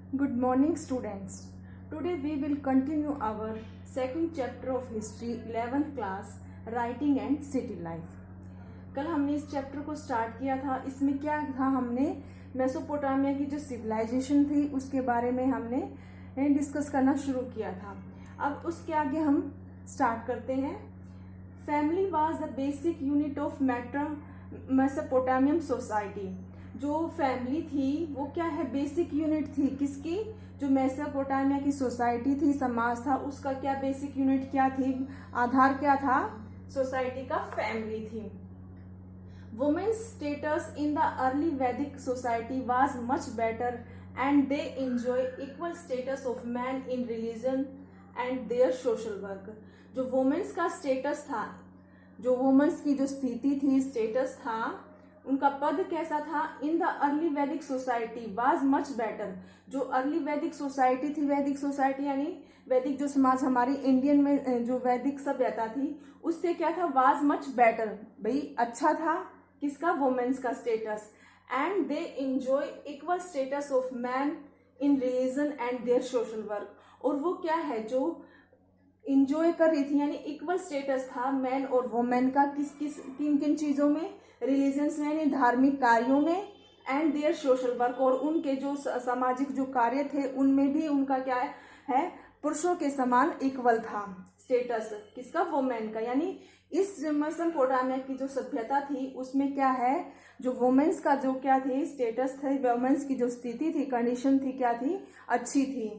Good morning, students. Today we will continue our second chapter of history, 11th class, writing and city life. कल हमने इस chapter को start किया था. इसमें क्या था, हमने मेसोपोटामिया की जो सिविलाइजेशन थी उसके बारे में हमने डिस्कस करना शुरू किया था. अब उसके आगे हम स्टार्ट करते हैं. Family was the basic unit of Mesopotamian society. जो फैमिली थी वो क्या है, बेसिक यूनिट थी किसकी, जो मेसोपोटामिया की सोसाइटी थी, समाज था, उसका क्या बेसिक यूनिट क्या थी, आधार क्या था सोसाइटी का, फैमिली थी. Women's status in the early Vedic society was much better and they enjoy equal status of man in religion and their social work. जो वुमेन्स का स्टेटस था, जो वुमेन्स की जो स्थिति थी, स्टेटस था, उनका पद कैसा था, इन the early Vedic society was much better. जो अर्ली वैदिक सोसाइटी थी, वैदिक सोसाइटी यानी वैदिक जो समाज हमारी इंडियन में जो वैदिक सभ्यता थी उससे क्या था, वाज मच बेटर, भाई अच्छा था किसका, वुमेन्स का status. And they enjoy equal status of man in religion and their social work. और वो क्या है, जो इंजॉय कर रही थी, यानी इक्वल स्टेटस था मैन और वुमेन का किन किन चीजों में, रिलीजन्स में यानी धार्मिक कार्यों में, एंड देयर सोशल वर्क, और उनके जो सामाजिक जो कार्य थे उनमें भी उनका क्या है, पुरुषों के समान इक्वल था स्टेटस किसका, वुमेन का. यानी इस मेसोपोटामिया की जो सभ्यता थी उसमें क्या है, जो वुमेन्स का जो क्या थी स्टेटस थे, वुमेन्स की जो स्थिति थी, कंडीशन थी, क्या थी, अच्छी थी.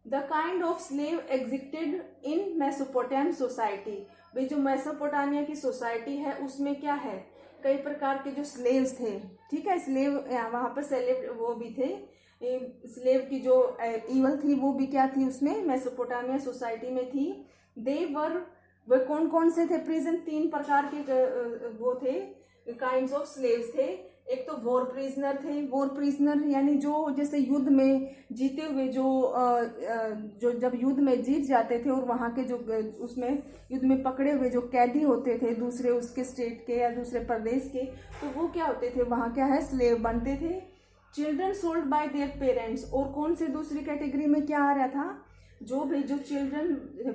The kind of slave existed in Mesopotamian society. भाई जो मेसोपोटामिया की सोसाइटी है उसमें क्या है, कई प्रकार के जो स्लेव्स थे, ठीक है, स्लेव वहां पर सेलेब वो भी थे, स्लेव की जो इवल थी वो भी क्या थी उसमें मेसोपोटामिया सोसाइटी में थी. दे वे कौन कौन से थे, प्रिजन, तीन प्रकार के वो थे, काइंड्स ऑफ स्लेव्स थे. एक तो वॉर प्रिजनर थे. वॉर प्रिजनर यानी जो जैसे युद्ध में जीते हुए जो जब युद्ध में जीत जाते थे और वहां के जो उसमें युद्ध में पकड़े हुए जो कैदी होते थे दूसरे उसके स्टेट के या दूसरे प्रदेश के, तो वो क्या होते थे, वहां क्या है, स्लेव बनते थे. Children sold by their parents. और कौन से दूसरी कैटेगरी में क्या आ रहा था, जो भी जो चिल्ड्रन,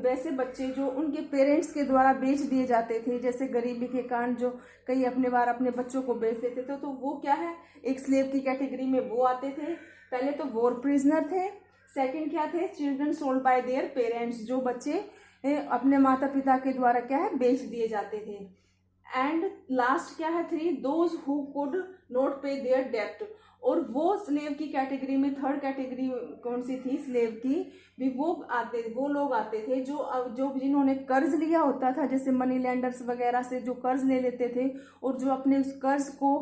वैसे बच्चे जो उनके पेरेंट्स के द्वारा बेच दिए जाते थे, जैसे गरीबी के कारण जो कई अपने बार अपने बच्चों को बेच देते थे, तो वो क्या है, एक स्लेव की कैटेगरी में वो आते थे. पहले तो वॉर प्रिजनर थे, सेकंड क्या थे, children sold by their parents, जो बच्चे अपने माता पिता के द्वारा क्या है, बेच दिए जाते थे. एंड लास्ट क्या है, three, those who could not पे देयर डेप्ट. और वो स्लेव की कैटेगरी में थर्ड कैटेगरी कौन सी थी स्लेव की, भी वो लोग आते थे जो जिन्होंने कर्ज लिया होता था, जैसे मनी लैंडर्स वगैरह से जो कर्ज ले लेते थे और जो अपने उस कर्ज को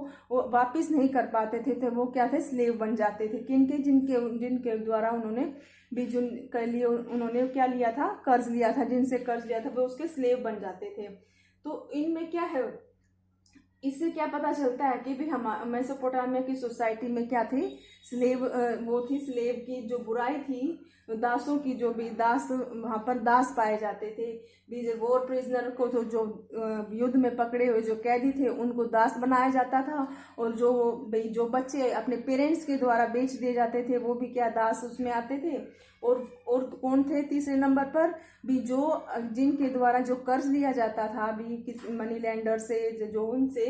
वापस नहीं कर पाते थे वो क्या थे, स्लेव बन जाते थे. किनके, जिनके द्वारा उन्होंने भी के लिए उन्होंने क्या लिया था, कर्ज लिया था, जिनसे कर्ज लिया था वो उसके स्लेव बन जाते थे. तो इनमें क्या है, इससे क्या पता चलता है कि भी हम मेसोपोटामिया की सोसाइटी में क्या थी, स्लेव, वो थी स्लेव की जो बुराई थी, दासों की, जो भी दास वहां पर दास पाए जाते थे, भी वॉर प्रिजनर को तो जो युद्ध में पकड़े हुए जो कैदी थे उनको दास बनाया जाता था, और जो बच्चे अपने पेरेंट्स के द्वारा बेच दिए जाते थे वो भी क्या, दास उसमें आते थे. और कौन थे तीसरे नंबर पर, भी जो जिनके द्वारा जो कर्ज लिया जाता था भी किसी मनी लैंडर से, जो उनसे,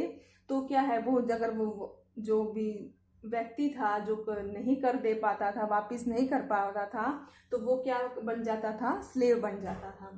तो क्या है, वो अगर वो जो भी व्यक्ति था जो नहीं कर दे पाता था, वापिस नहीं कर पाता था, तो वो क्या बन जाता था, स्लेव बन जाता था.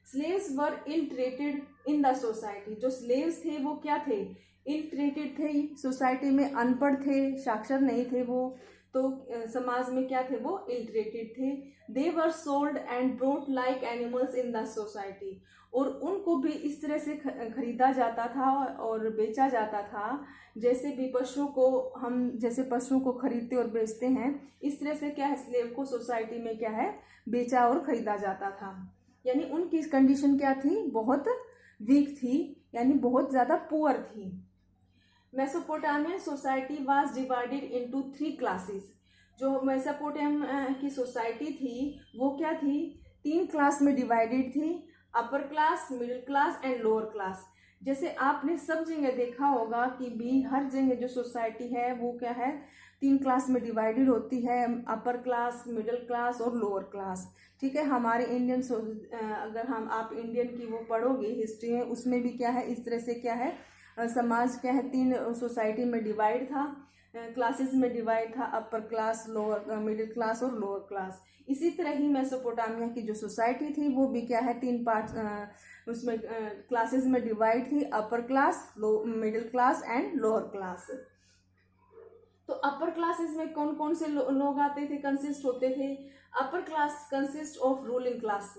Slaves were ill treated in the society. जो स्लेव्स थे वो क्या थे, इल ट्रीटेड थे, सोसाइटी में अनपढ़ थे, साक्षर नहीं थे वो, तो समाज में क्या थे, वो इलिटरेटेड थे. They were sold and brought like animals in the society. और उनको भी इस तरह से खरीदा जाता था और बेचा जाता था, जैसे भी पशुओं को हम जैसे पशुओं को खरीदते और बेचते हैं, इस तरह से क्या है, स्लेव को सोसाइटी में क्या है, बेचा और खरीदा जाता था. यानी उनकी कंडीशन क्या थी, बहुत वीक थी, यानी बहुत ज्यादा पुअर थी. Mesopotamian society was divided into 3 classes. जो मेसोपोटामिया की सोसाइटी थी वो क्या थी, 3 क्लास में डिवाइडेड थी, upper class, middle class and lower class. जैसे आपने सब जगह देखा होगा कि भी हर जगह जो सोसाइटी है वो क्या है, तीन क्लास में डिवाइडेड होती है, अपर क्लास, मिडिल क्लास और लोअर क्लास। ठीक है, हमारे इंडियन अगर हम आप इंडियन की वो पढ़ोगे हिस्ट्री में, उसमें भी क्या है इस तरह से क्या है समाज क्या है तीन सोसाइटी में डिवाइड था, क्लासेस में डिवाइड था, upper class, lower, middle class और लोअर क्लास। इसी तरह ही मेसोपोटामिया की जो सोसाइटी थी वो भी क्या है तीन पार्ट उसमें क्लासेस में डिवाइड थी, upper class, middle class and lower class. तो अपर क्लासेस में कौन कौन से लोग आते थे, कंसिस्ट होते थे। Upper class consist of ruling class.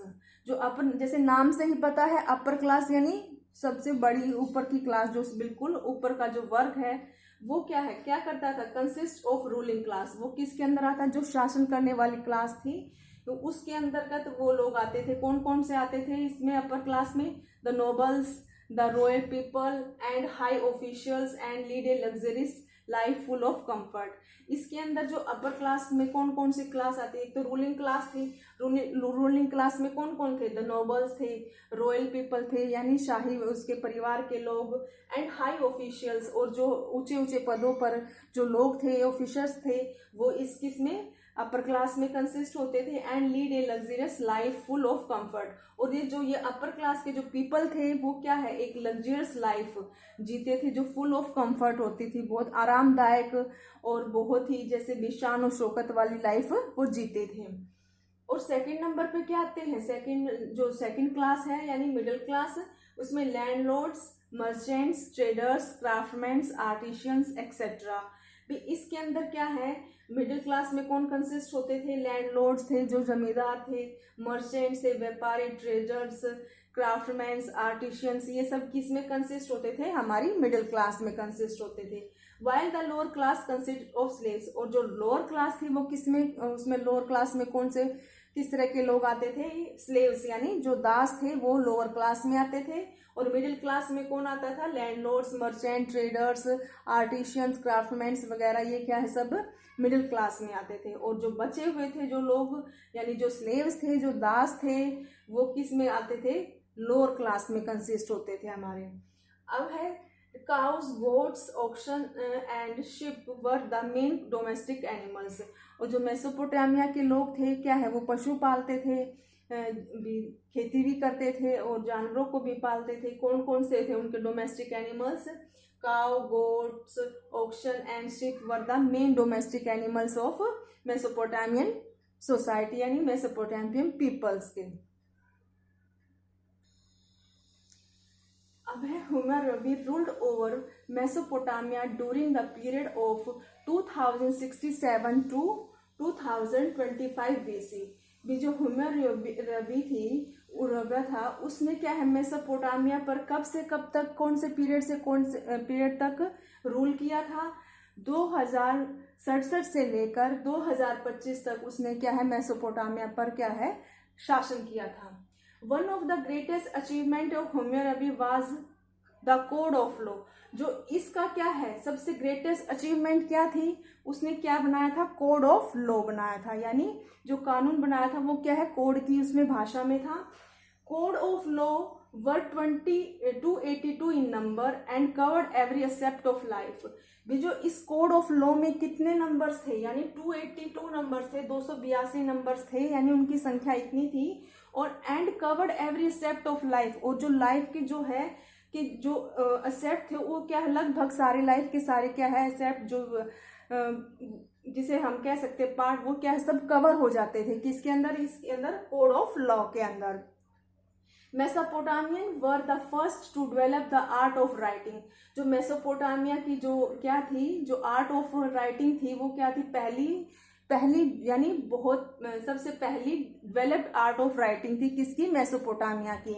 जो अपर, जैसे नाम से ही पता है, अपर क्लास यानी सबसे बड़ी ऊपर की क्लास, जो बिल्कुल ऊपर का जो वर्ग है वो क्या है, क्या करता था, कंसिस्ट ऑफ रूलिंग क्लास। वो किसके अंदर आता है, जो शासन करने वाली क्लास थी, तो उसके अंतर्गत वो लोग आते थे। कौन कौन से आते थे इसमें अपर क्लास में, the nobles, the royal people and high officials and lead A luxurious life full of comfort. इसके अंदर जो अपर क्लास में कौन कौन सी क्लास आती है, एक तो रूलिंग क्लास थी। रूलिंग क्लास में कौन कौन थे, द नोबल्स थे, रॉयल पीपल थे यानी शाही उसके परिवार के लोग, एंड हाई ऑफिशियल्स, और जो ऊंचे ऊंचे पदों पर जो लोग थे, ऑफिसर्स थे, वो इस किसमें अपर क्लास में कंसिस्ट होते थे। And lead A luxurious life full of comfort. और ये अपर क्लास के जो पीपल थे वो क्या है, एक लग्जरियस लाइफ जीते थे जो फुल ऑफ कंफर्ट होती थी, बहुत आरामदायक और बहुत ही जैसे निशान और शौकत वाली लाइफ वो जीते थे। और सेकंड नंबर पे क्या आते हैं, सेकंड क्लास है यानी मिडिल क्लास, उसमें landlords, merchants, traders, craftsmans, artisans etcetera. इसके अंदर क्या है, मिडिल क्लास में कौन कंसिस्ट होते थे, लैंडलॉर्ड्स थे जो जमींदार थे, मर्चेंट्स थे व्यापारी, ट्रेडर्स, क्राफ्टमैन्स, आर्टिशियंस, ये सब किस में कंसिस्ट होते थे, हमारी मिडिल क्लास में कंसिस्ट होते थे। While the lower class consist of slaves. और जो लोअर क्लास थी वो किस में, उसमें लोअर क्लास में कौन से किस तरह के लोग आते थे, स्लेव्स यानी जो दास थे वो लोअर क्लास में आते थे। और मिडिल क्लास में कौन आता था, लैंडलॉर्ड्स, मर्चेंट, ट्रेडर्स, आर्टिशियंस, क्राफ्टमैन्स वगैरह, ये क्या है सब मिडिल क्लास में आते थे। और जो बचे हुए थे जो लोग यानी जो स्लेव्स थे, जो दास थे, वो किस में आते थे, लोअर क्लास में कंसिस्ट होते थे हमारे। अब है cows, goats, oxen and sheep were the main domestic animals. और जो मेसोपोटामिया के लोग थे क्या है, वो पशु पालते थे, खेती भी करते थे और जानवरों को भी पालते थे। कौन कौन से थे उनके domestic animals, cow, goats, oxen and sheep were the main domestic animals of Mesopotamian society यानी मेसोपोटामियन पीपल्स के। अब है हुमायूं ruled over Mesopotamia during the period of 2067 to 2025 BC। भी जो हुमायूं थी उर्वरा था, उसने क्या है मेसोपोटामिया पर कब से कब तक, कौन से पीरियड तक रूल किया था, 2067 से लेकर 2025 तक उसने क्या है मेसोपोटामिया पर क्या है शासन किया था। One of the greatest achievement of Humayun was the code of law. जो इसका क्या है सबसे ग्रेटेस्ट अचीवमेंट क्या थी, उसने क्या बनाया था, कोड ऑफ लॉ बनाया था, यानी जो कानून बनाया था वो क्या है, कोड की उसमें भाषा में था। Code of law were 282 in number and covered every aspect of life. भी जो इस कोड ऑफ लॉ में कितने नंबर्स थे, यानी 282 नंबर्स थे, 282 नंबर्स थे, यानी उनकी संख्या इतनी थी। और and covered every aspect of life, और जो लाइफ की जो है कि जो एस्पेक्ट थे वो क्या है, लगभग सारे लाइफ के सारे क्या है एस्पेक्ट जो जिसे हम कह सकते पार्ट, वो क्या है सब कवर हो जाते थे किसके अंदर, इसके अंदर कोड ऑफ लॉ के अंदर। Mesopotamian were the first to develop the art of writing. जो मेसोपोटामिया की जो क्या थी, जो आर्ट ऑफ राइटिंग थी वो क्या थी, पहली यानी बहुत सबसे पहली डेवलप्ड आर्ट ऑफ राइटिंग थी किसकी, मेसोपोटामिया की।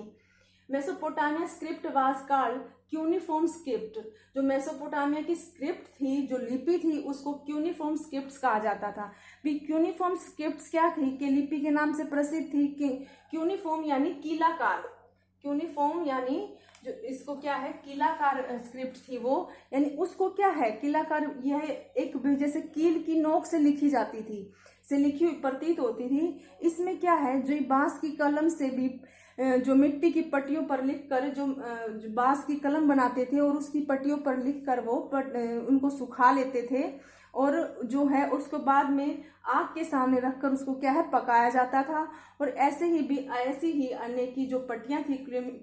Mesopotamia script was called cuneiform script. जो मेसोपोटामिया की स्क्रिप्ट थी, जो लिपि थी, उसको क्यूनिफॉर्म स्क्रिप्ट्स कहा जाता था। भी क्यूनिफॉर्म स्क्रिप्ट्स क्या थी, कि लिपि के नाम से प्रसिद्ध थी। कि क्यूनिफॉर्म यानी कीलाकार, क्यूनिफॉर्म यानी जो इसको क्या है कीलाकार स्क्रिप्ट थी वो, यानी उसको क्या है कीलाकार, यह एक जैसे कील की नोक से लिखी जाती थी, से लिखी हुई प्रतीत होती थी। इसमें क्या है, जो बांस की कलम से भी जो मिट्टी की पट्टियों पर लिखकर जो बांस की कलम बनाते थे और उसकी पट्टियों पर लिखकर वो उनको सुखा लेते थे और जो है उसको बाद में आग के सामने रखकर उसको क्या है पकाया जाता था। और ऐसे ही अन्य की जो पट्टियां थी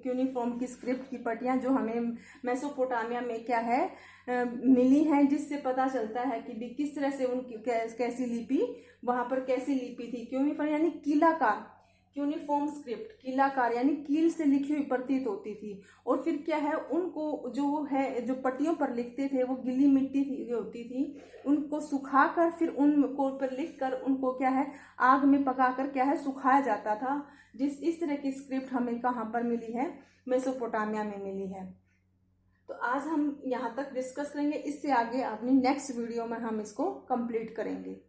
क्यूनिफॉर्म की स्क्रिप्ट की पट्टियां जो हमें मेसोपोटामिया में क्या है मिली हैं, जिससे पता चलता है कि भी किस तरह से उनकी कैसी लिपि वहां पर कैसी लिपि थी। क्यूनिफॉर्म यानी कीलाकार, यूनिफॉर्म स्क्रिप्ट कीलाकार यानी कील से लिखी हुई प्रतीत होती थी। और फिर क्या है उनको जो पट्टियों पर लिखते थे वो गीली मिट्टी होती थी, उनको सुखाकर फिर उनको पर लिखकर उनको क्या है आग में पकाकर क्या है सुखाया जाता था। इस तरह की स्क्रिप्ट हमें कहाँ पर मिली है, मेसोपोटामिया में मिली है। तो आज हम यहाँ तक डिस्कस करेंगे, इससे आगे अपनी नेक्स्ट वीडियो में हम इसको कंप्लीट करेंगे।